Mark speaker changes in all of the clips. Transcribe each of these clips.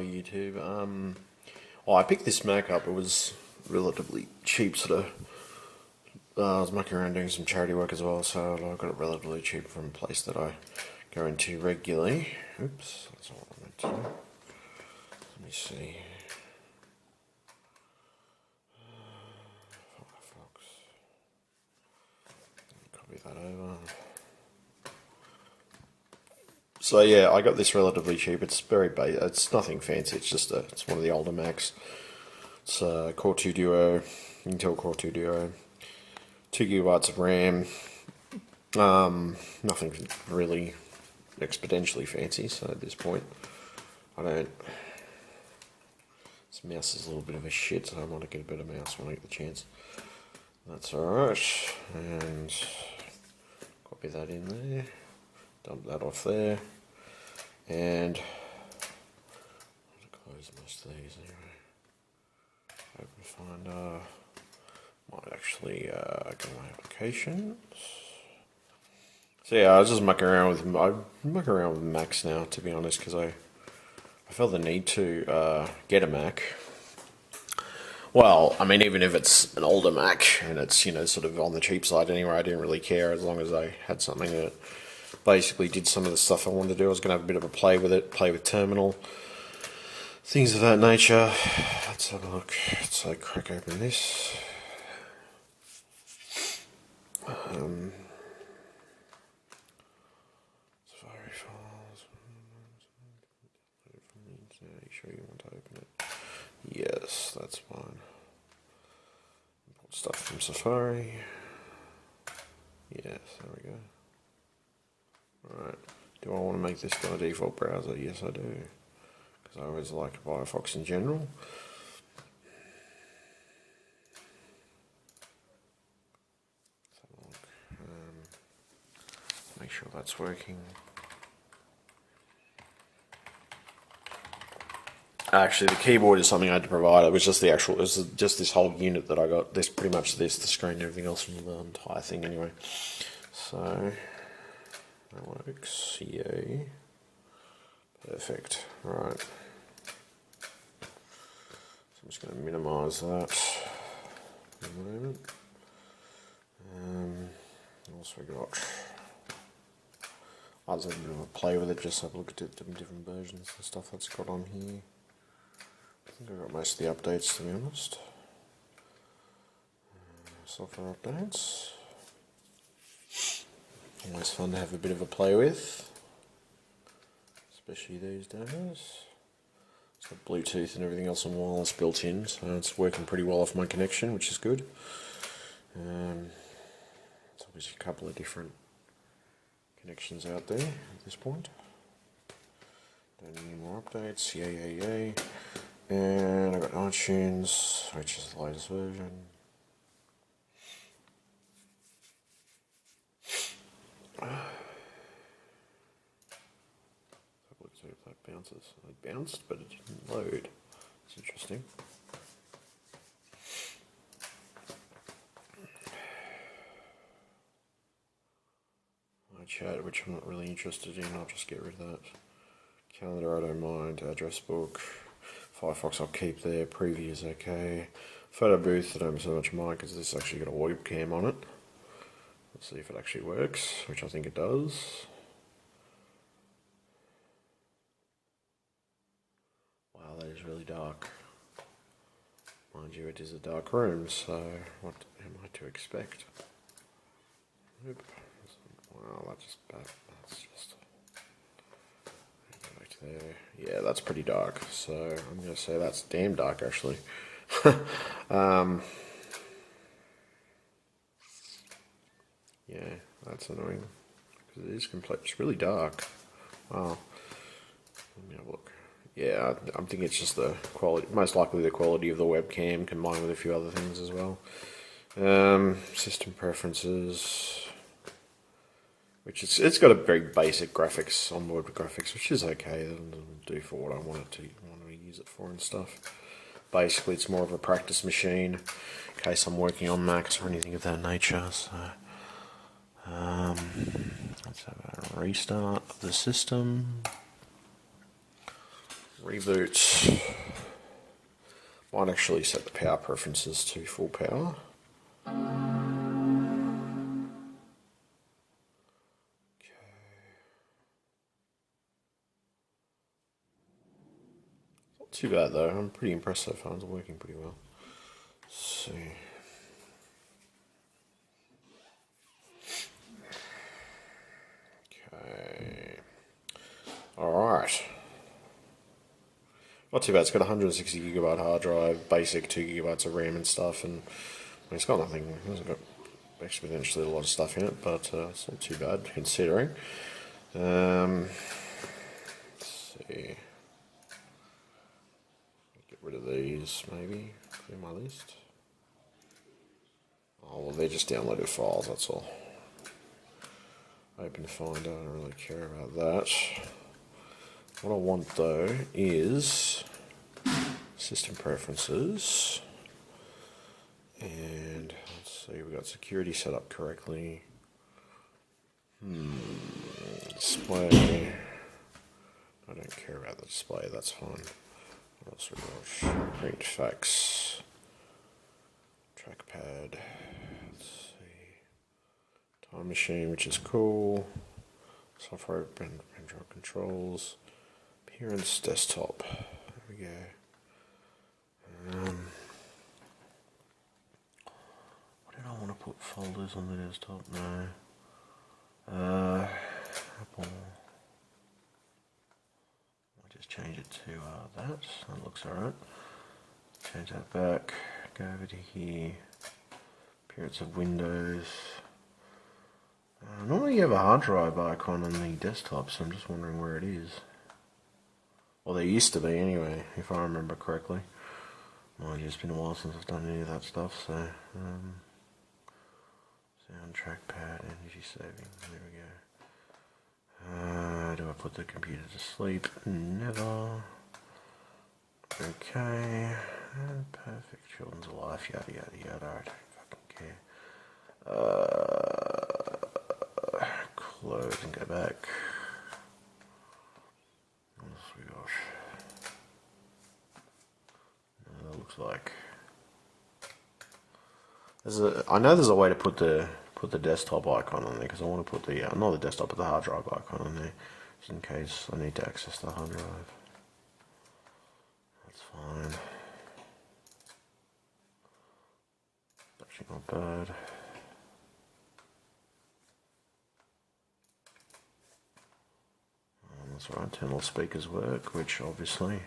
Speaker 1: YouTube. Well, I picked this Mac up. It was relatively cheap, sort of. I was mucking around doing some charity work as well, so I got it relatively cheap from a place that I go into regularly. Oops, that's not what I meant to do. Let me see. Firefox. Copy that over. So yeah, I got this relatively cheap. It's very basic. It's nothing fancy. It's just it's one of the older Macs. It's a Core 2 Duo, Intel Core 2 Duo, 2 gigabytes of RAM. Nothing really exponentially fancy. So at this point, I don't. This mouse is a little bit of a shit, so I want to get a better mouse when I get the chance. That's alright. And copy that in there. Dump that off there. And I'll close most of these anyway. Open Finder. Might actually go to my applications. So yeah, I was just mucking around with Macs now, to be honest, because I felt the need to get a Mac. Well, I mean, even if it's an older Mac and it's, you know, sort of on the cheap side anyway, I didn't really care as long as I had something that basically did some of the stuff I wanted to do. I was going to have a bit of a play with it, play with terminal, things of that nature. Let's have a look. So crack open this. Safari files. Are you sure you want to open it? Yes, that's fine. Import stuff from Safari. Yes, there we go. Alright, do I want to make this my default browser? Yes, I do. Because I always like Firefox in general. Let's have a look. Make sure that's working. Actually, the keyboard is something I had to provide. It was just the actual, it was just this whole unit that I got. This pretty much the screen and everything else from the entire thing anyway. So that works. Yay. Perfect. Right. So I'm just going to minimize that in a moment. Also got. I was having a bit of a play with it, just have a look at the different versions and stuff that's got on here. I think I got most of the updates, to be honest. Software updates. Always fun to have a bit of a play with, especially these days. It's got Bluetooth and everything else and wireless built in, so it's working pretty well off my connection, which is good. There's obviously a couple of different connections out there at this point. Don't need any more updates. Yay. And I got iTunes, which is the latest version. Let's see if that bounces. It bounced, but it didn't load. It's interesting. My chat, which I'm not really interested in, I'll just get rid of that. Calendar, I don't mind. Address book. Firefox I'll keep there. Preview is okay. Photo booth I don't so much mind because this actually got a webcam on it. Let's see if it actually works, which I think it does. Wow, that is really dark. Mind you, it is a dark room, so what am I to expect? Nope. Wow, that's just bad. That's just... Go back to there. Yeah, that's pretty dark, so I'm going to say that's damn dark, actually. Yeah, that's annoying, because it is complete. It's really dark. Wow. Let me have a look. Yeah, I'm thinking it's just the quality, most likely the quality of the webcam combined with a few other things as well. System preferences, which it's got a very basic graphics, onboard graphics, which is okay. It'll do for what I want to use it for and stuff. Basically, it's more of a practice machine in case I'm working on Macs or anything of that nature. So, let's have a restart of the system. Reboot. Might actually set the power preferences to full power. Not too bad though. I'm pretty impressed so far. It's working pretty well. Let's see. Okay. Alright. Not too bad. It's got 160GB hard drive, basic 2GB of RAM and stuff, and it's got nothing. It hasn't got exponentially a lot of stuff in it, but it's not too bad considering. Let's see. Get rid of these, maybe. Clear my list. Oh, well, they're just downloaded files, that's all. Open Finder, I don't really care about that. What I want though is system preferences, and let's see, we got security set up correctly. Display. I don't care about the display, that's fine. What else we got? Print fax. Trackpad. Let's see. Time machine, which is cool. Software and control controls. Appearance desktop. There we go. What did I want to put folders on the desktop? No. Apple. I'll just change it to that. That looks alright. Change that back. Go over to here. Appearance of Windows. Normally you have a hard drive icon on the desktop, so I'm just wondering where it is. Well, there used to be anyway, if I remember correctly. Well, it's just been a while since I've done any of that stuff, so... sound trackpad, energy saving, there we go. Do I put the computer to sleep? Never. Okay. Perfect, children's life, yada yada yada, I don't fucking care. Close and go back. What else we got? That looks like I know there's a way to put the desktop icon on there, because I want to put the not the desktop but the hard drive icon on there, just in case I need to access the hard drive. That's fine. Actually not bad. That's right, internal speakers work, which obviously.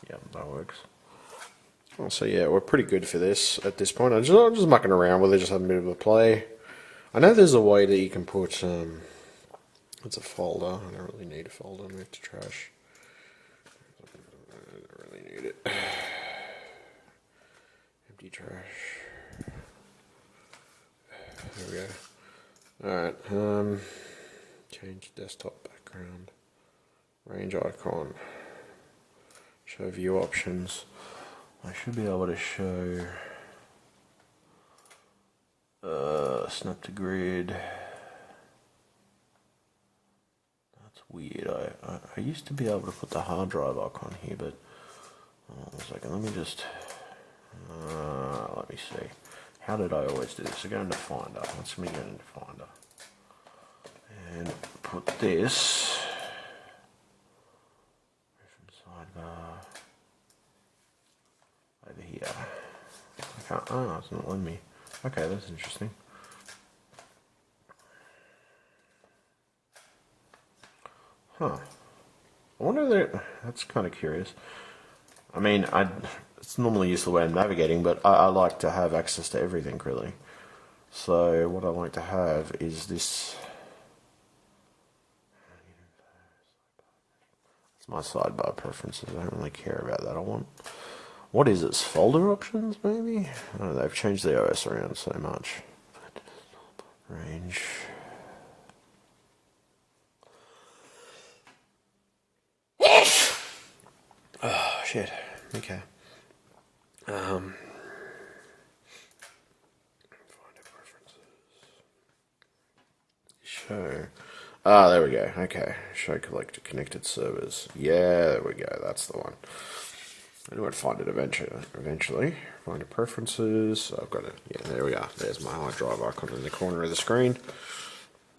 Speaker 1: Yeah, that works. Well, so yeah, we're pretty good for this at this point. I'm just mucking around with it, just having a bit of a play. I know there's a way that you can put, it's a folder. I don't really need a folder, move to trash. I don't really need it. Empty trash. There we go. Alright, change desktop background. Range icon. Show view options. I should be able to show snap to grid. That's weird. I used to be able to put the hard drive icon here, but hold on a second, let me just let me see. How did I always do this? So go into Finder. Let's me go into Finder and put this from sidebar over here. I can't. Oh, it's not letting me. Okay, that's interesting. Huh. I wonder that. That's kind of curious. I mean, it's normally used the way I'm navigating, but I like to have access to everything, really. So what I like to have is this. It's my sidebar preferences. I don't really care about that. I want. What is it? Folder options, maybe? I don't know. They've changed the OS around so much. Range. Oh shit. Okay. Find preferences. Show. Ah, there we go. Okay, show collector connected servers. Yeah, there we go. That's the one. I knew I'd find it eventually. Find the preferences. I've got it. Yeah, there we are. There's my hard drive icon in the corner of the screen.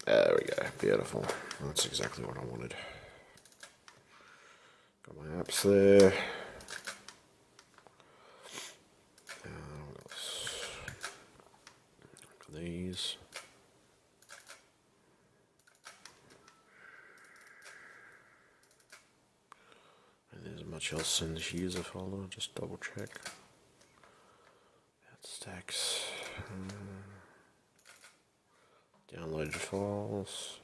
Speaker 1: There we go. Beautiful. That's exactly what I wanted. Got my apps there. What else? Got these. And there's much else in this user folder. Just double check. Stacks. Downloaded files.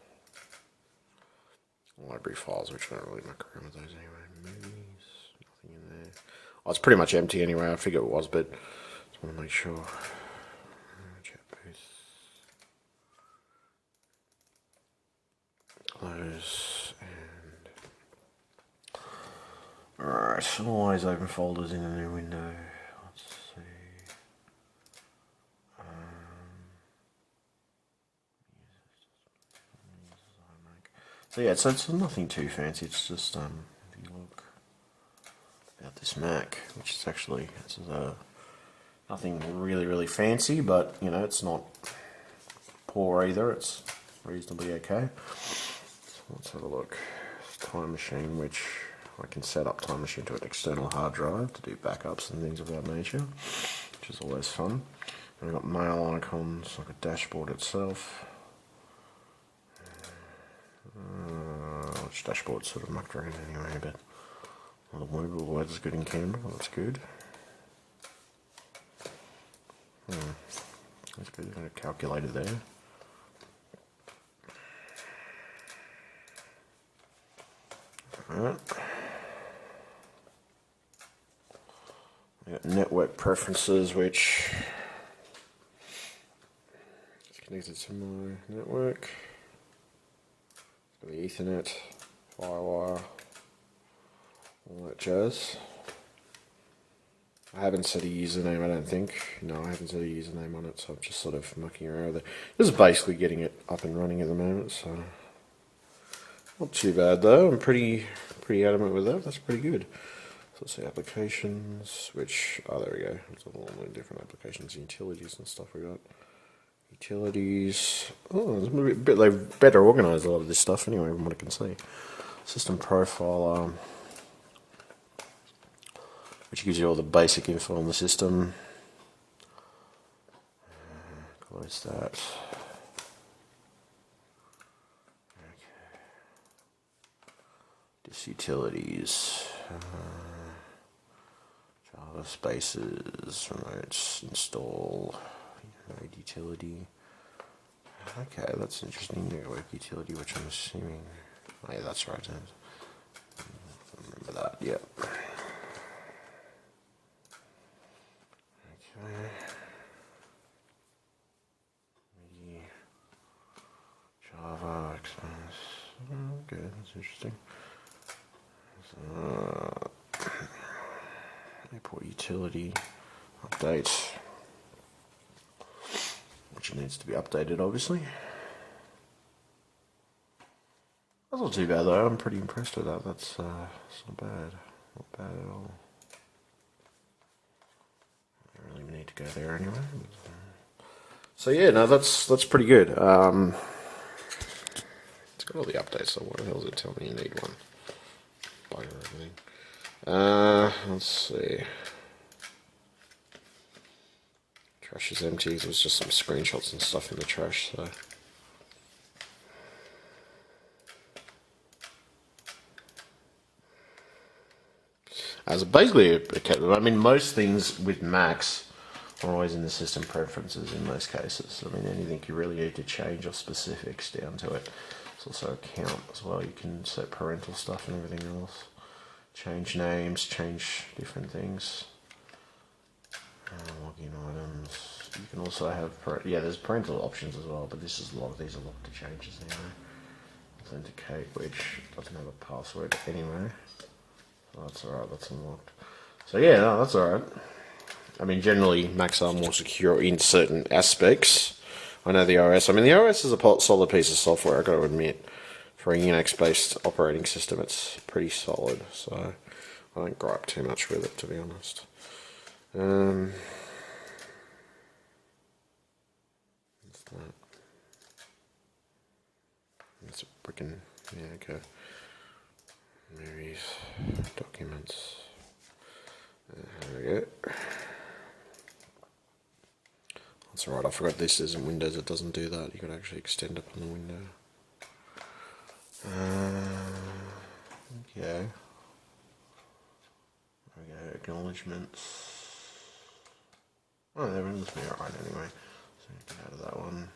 Speaker 1: Library files, which I don't really muck around with those anyway. Movies. Nothing in there. Oh, it's pretty much empty anyway. I figure it was, but just want to make sure. Chat booth. Close and. Alright, always open folders in a new window. Let's see. So yeah, so it's nothing too fancy. It's just if you look at this Mac, which is actually nothing really fancy, but you know it's not poor either. It's reasonably okay. So let's have a look. Time Machine, which I can set up Time Machine to an external hard drive to do backups and things of that nature, which is always fun. And we've got mail icons, like a dashboard itself. Which dashboard's sort of mucked around anyway, but all the words is good in camera, that's good. That's good, got a calculator there. Alright. We got network preferences, which is connected to my network. The Ethernet, Firewire, all that jazz. I haven't set a username, I don't think. No, I haven't set a username on it, so I'm just sort of mucking around with it. This is basically getting it up and running at the moment, so not too bad though. I'm pretty adamant with that. That's pretty good. So let's see applications, which there we go. There's a lot of different applications, utilities and stuff we got. Utilities. Oh, it's they've better organised a lot of this stuff anyway, from what I can see. System profile, which gives you all the basic info on the system. Close that. Okay. This utilities. Java spaces, remote install. Node utility. Okay, that's interesting. Network utility, which I'm assuming. Oh, yeah, that's right. Remember that. Yep. Okay. Java expense. Okay, that's interesting. Airport utility update. Which needs to be updated, obviously. That's not too bad though. I'm pretty impressed with that. That's not bad. Not bad at all. I don't really need to go there anyway. So yeah, no, that's pretty good. It's got all the updates. So what the hell does it tell me you need one? Bugger everything. Let's see. Trash is empty. There was just some screenshots and stuff in the trash, so. As basically, I mean, most things with Macs are always in the system preferences in most cases. I mean, anything you really need to change or specifics down to it. It's also a count as well. You can set parental stuff and everything else. Change names, change different things. Login items. You can also have, there's parental options as well, but this is a lot of these are locked to changes anyway. Authenticate, which doesn't have a password anyway. So that's alright, that's unlocked. So yeah, no, that's alright. I mean, generally, Macs are more secure in certain aspects. I know the OS. I mean, the OS is a solid piece of software, I've got to admit. for a Unix-based operating system, it's pretty solid. So I don't gripe too much with it, to be honest. What's that? It's a freaking, yeah, okay. Movies, documents. There we go. That's alright, I forgot this isn't Windows, it doesn't do that. You could actually extend upon the window. Okay. There we go, acknowledgements. Oh, they must be alright anyway. So get out of that one.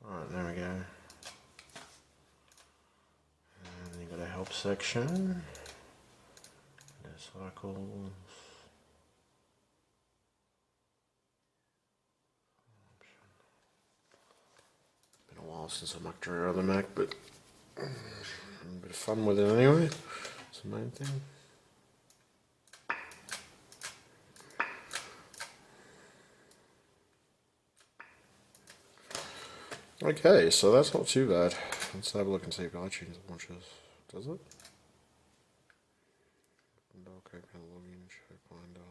Speaker 1: Alright, there we go. And then you've got a help section. Cycles. Been a while since I mucked around on the Mac, but a bit of fun with it anyway. That's the main thing. Okay, so that's not too bad. Let's have a look and see if iTunes launches. Does it? Okay, login, show finder.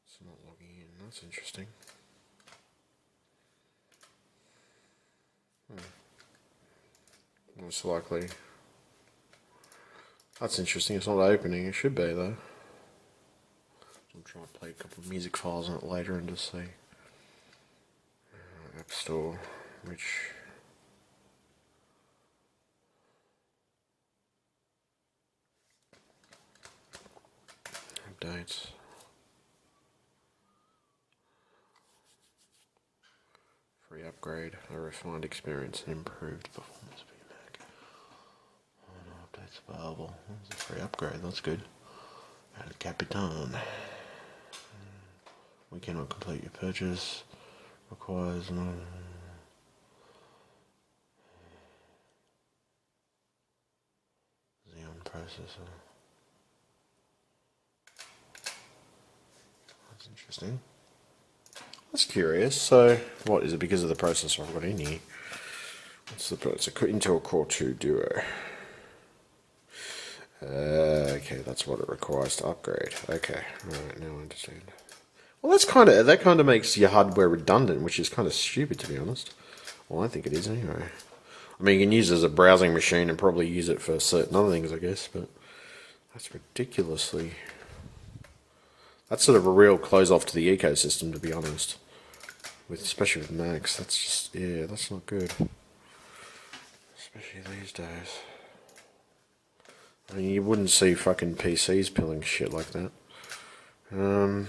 Speaker 1: It's not logging in. That's interesting. Most likely. That's interesting. It's not opening. It should be though. I'm trying to play a couple of music files on it later and just see. App Store, which updates. Free upgrade, a refined experience and improved performance for your Mac. Oh, no updates available. There's a free upgrade, that's good. El Capitan. We cannot complete your purchase. Requires no Xeon processor. That's interesting. That's curious. So, what is it because of the processor I've got in here? What's the it's a Intel Core 2 Duo. Okay, that's what it requires to upgrade. Okay, alright, now I understand. Well, that kind of makes your hardware redundant, which is kind of stupid, to be honest. Well, I think it is anyway. I mean, you can use it as a browsing machine and probably use it for certain other things, I guess, but that's ridiculously... That's sort of a real close-off to the ecosystem, to be honest. Especially with Macs, that's just, yeah, that's not good. Especially these days. I mean, you wouldn't see fucking PCs pilling shit like that. I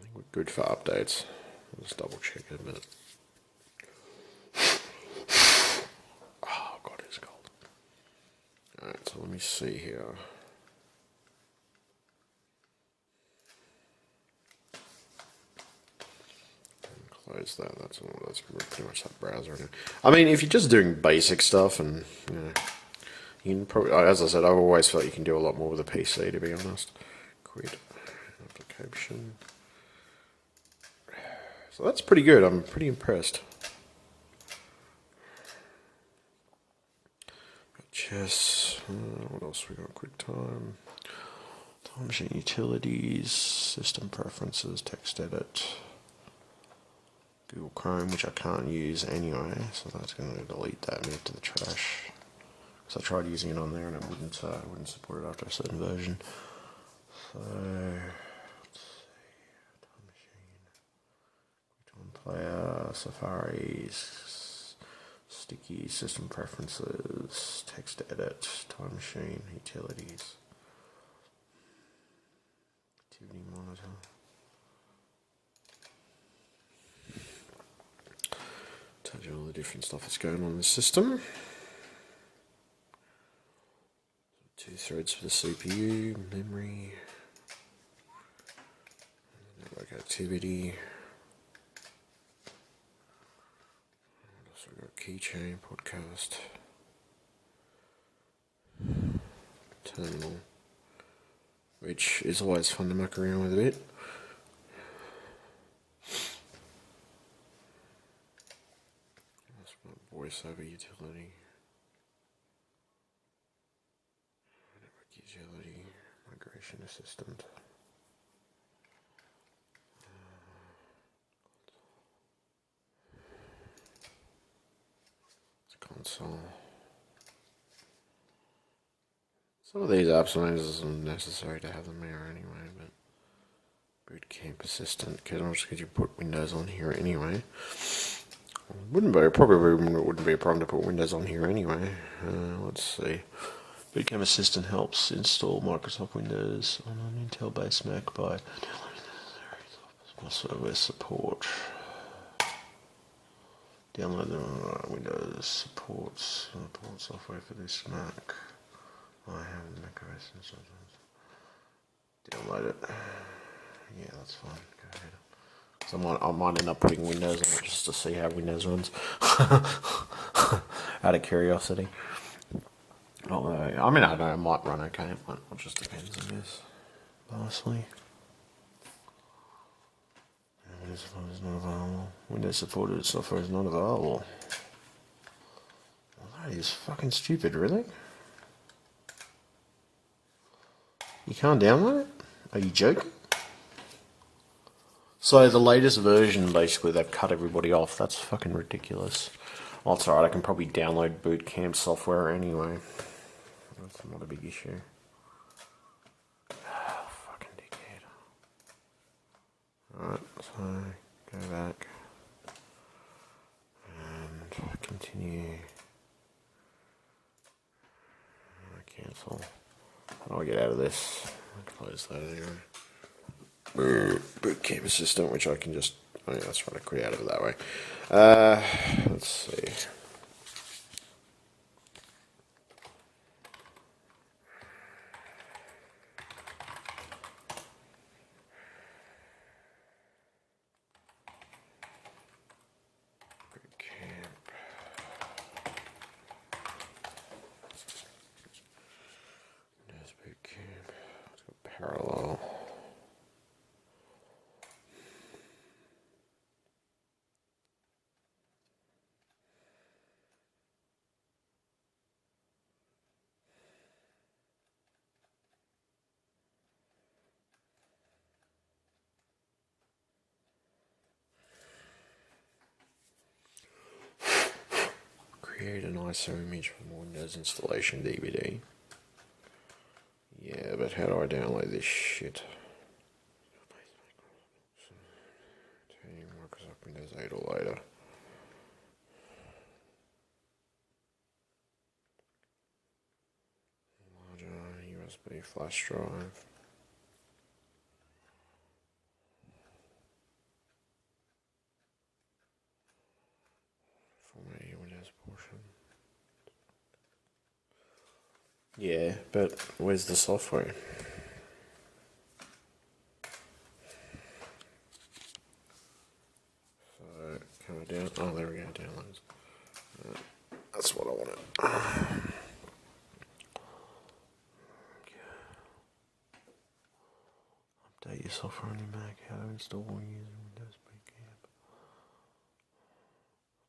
Speaker 1: think we're good for updates. I'll just double check it a minute. Oh god, it's cold. Alright, so let me see here. Close that. That's pretty much that browser. I mean, if you're just doing basic stuff, and you can probably, as I said, I've always felt you can do a lot more with a PC, to be honest. Quit application. So that's pretty good. I'm pretty impressed. Got chess. What else we got? QuickTime. Time machine utilities. System preferences. Text edit. Google Chrome, which I can't use anyway, so that's going to delete that and move to the trash. Because I tried using it on there and it wouldn't support it after a certain version. So let's see, Time Machine, QuickTime Player, Safari, Sticky, System Preferences, Text Edit, Time Machine, Utilities, Activity Monitor. Tells you all the different stuff that's going on in the system. 2 threads for the CPU, memory, network activity. Also got keychain, podcast, terminal, which is always fun to muck around with a bit. Voiceover utility. Network utility. Migration assistant. Console. Some of these apps are necessary to have them here anyway, but Boot Camp Assistant, because you put Windows on here anyway. Probably wouldn't be a problem to put Windows on here anyway. Let's see. Boot Camp Assistant helps install Microsoft Windows on an Intel-based Mac by software support. Download the Windows support software for this Mac. I have the Mac OS installed. Download it. Yeah, that's fine. Go ahead. So I might end up putting Windows on it just to see how Windows runs. Out of curiosity. Although, I mean, I don't know, it might run okay. It just depends, I guess. Lastly. Windows support is not available. Windows supported software is not available. Well, that is fucking stupid, really? You can't download it? Are you joking? So the latest version, basically, they've cut everybody off. That's fucking ridiculous. Well, it's alright, I can probably download Boot Camp software anyway. That's not a big issue. Fucking dickhead. Alright, so go back. And continue. Cancel. How do I get out of this? I'll close that anyway. Boot Camp Assistant, which I can just... Oh yeah, that's right, I quit out of it that way. Let's see. Boot Camp. There's Boot Camp. Let's go parallel. Create an ISO image from Windows installation DVD. Yeah, but how do I download this shit? Microsoft Windows 8 or later. Larger USB flash drive. Formatting Windows portion. Yeah, but where's the software? So, can I down? Oh, there we go, downloads. That's what I wanted. Update your software on your Mac. How to install or use Windows Boot Camp.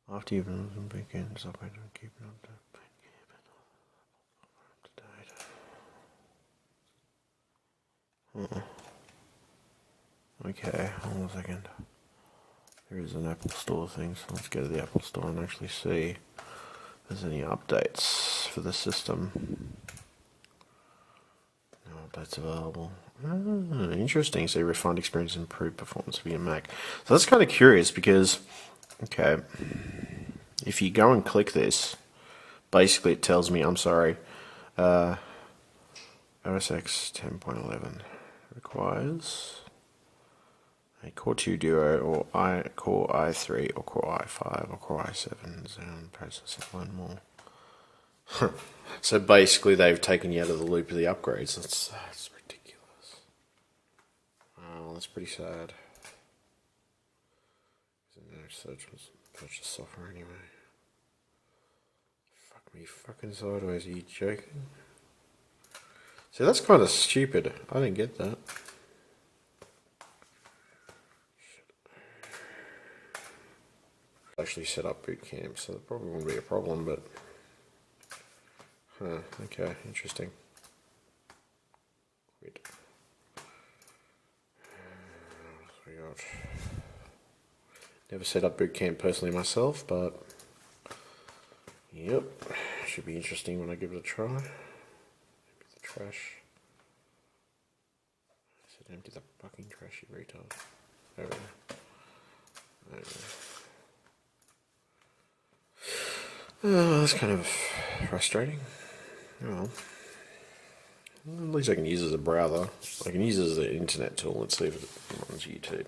Speaker 1: After you've been on Boot Camp, software to keep it up to date. Okay, hold on a second. There is an Apple Store thing, so let's go to the Apple Store and actually see if there's any updates for the system. No updates available. Interesting. So refined experience, improved performance of your Mac. So that's kind of curious because, okay, if you go and click this, basically it tells me, I'm sorry, OS X 10.11 requires a Core 2 Duo or Core i3 or Core i5 or Core i7 Xeon processor, one more. So basically they've taken you out of the loop of the upgrades. That's ridiculous. Oh, that's pretty sad. Purchase software anyway. Fuck me fucking sideways, are you joking? See, that's kind of stupid. I didn't get that. actually set up boot camp, so that probably wouldn't be a problem, but... Huh, okay, interesting. Quit. What we got? Never set up boot camp personally myself, but... Yep, should be interesting when I give it a try. Empty the trash. I said empty the fucking trash, you retard. There we go. There we go. Oh, that's kind of frustrating. Oh, well, at least I can use it as a browser. I can use it as an internet tool. Let's see if it runs YouTube.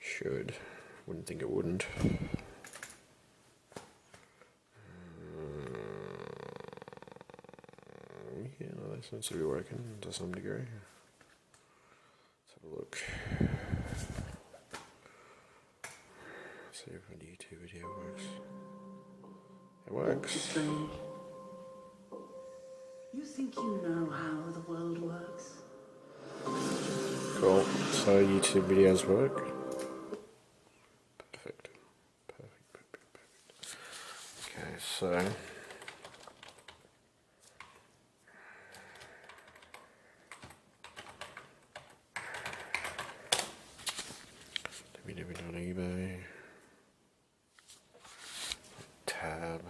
Speaker 1: Should. Wouldn't think it wouldn't. Yeah, no, that seems to be working to some degree. Let's have a look. See if a YouTube video works. It works.
Speaker 2: Strange. You think you know how the world works?
Speaker 1: Cool. So YouTube videos work. Perfect. Perfect. Okay, so www.ebay. Tab.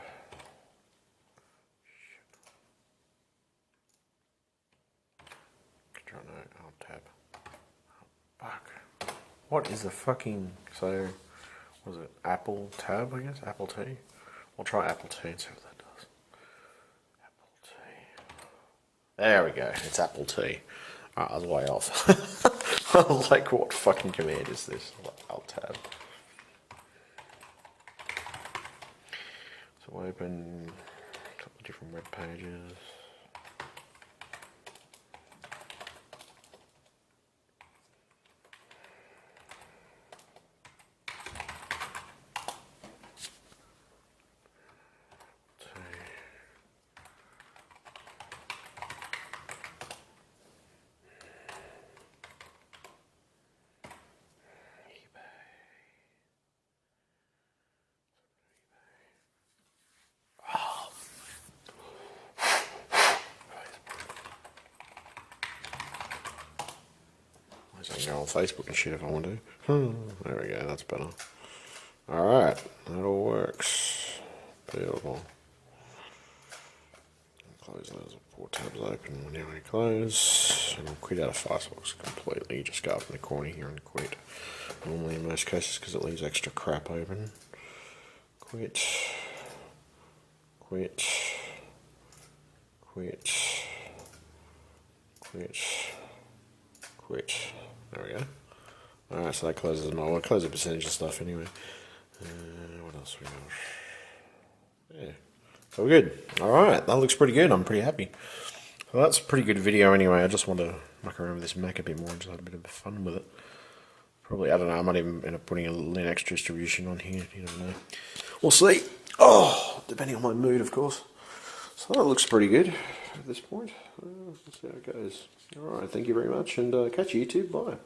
Speaker 1: Control no, Alt tab. Oh, fuck. What is the fucking, so, was it Apple tab, I guess? Apple T? We'll try Apple T and see what that does. Apple T. There we go, it's Apple T. I was way off. I was like, what fucking command is this? Alt tab. So we'll open a couple of different web pages. I can go on Facebook and shit if I want to. There we go, that's better. Alright, that all works. Beautiful. Close those 4 tabs open when we close. And we'll quit out of Firefox completely. You just go up in the corner here and quit. Normally in most cases because it leaves extra crap open. Quit. Quit. Quit. Quit. Quit. There we go. Alright, so that closes them all. We'll close the percentage of stuff anyway. What else we got? Yeah. So we're good. Alright, that looks pretty good. I'm pretty happy. Well, that's a pretty good video anyway. I just want to muck around with this Mac a bit more and just have a bit of fun with it. Probably, I don't know, I might even end up putting a Linux distribution on here. You never know. We'll see. Oh, depending on my mood, of course. So that looks pretty good at this point. Let's see how it goes. Alright, thank you very much, and catch you YouTube. Bye.